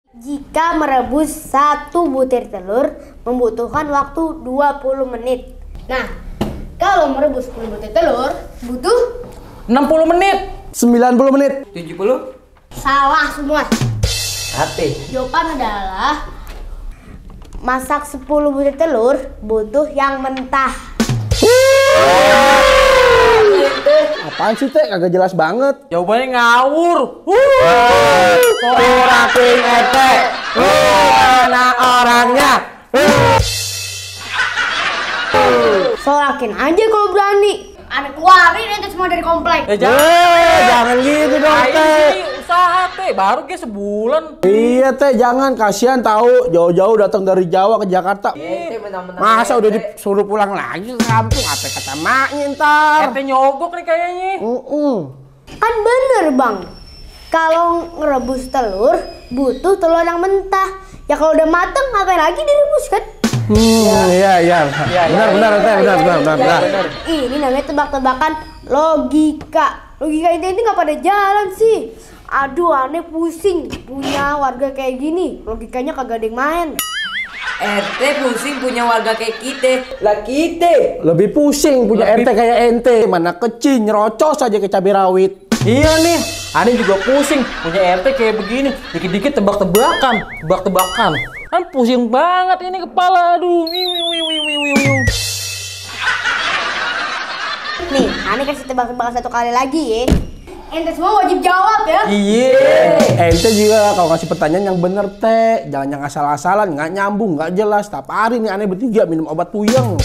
Jika merebus 1 butir telur membutuhkan waktu 20 menit. Nah, kalau merebus 10 butir telur butuh 60 menit. 90 menit. 70. Salah semua. Hati. Jawaban adalah masak 10 butir telur butuh yang mentah. Apaan sih teh? Kagak jelas banget. Jawabannya ngawur. Suraking ete. Mana orangnya? Sorakin aja kalau berani. Ada keluarin itu semua dari komplek. Jangan gitu dong teh. Usaha teh baru kayak sebulan. Iya teh, jangan, kasihan tahu jauh-jauh datang dari Jawa ke Jakarta. Masa udah disuruh pulang lagi ke kampung? Apa kata maknya ntar? Ete nyogok nih kayaknya. Kan bener bang, kalau ngerebus telur butuh telur yang mentah. Ya kalau udah mateng ngapain lagi direbus kan? Iya. Benar. Ini namanya tebak-tebakan logika. Logika ini nggak pada jalan sih. Aduh, aneh pusing punya warga kayak gini. Logikanya kagak ada yang main. RT pusing punya warga kayak kita. Lah kita Lebih pusing punya RT kayak ente. Mana kecil nyerocos aja ke cabai rawit. Iya nih, aneh juga pusing punya RT kayak begini. Dikit-dikit tebak-tebakan. Kan pusing banget ini kepala, aduh. Nih, aneh kasih tebak-tebakan 1 kali lagi ya. Ente semua wajib jawab ya. Iya. Ente juga kalau ngasih pertanyaan yang bener teh, jangan yang asal-asalan, nggak nyambung, nggak jelas. Tiap hari nih aneh bertiga minum obat puyeng.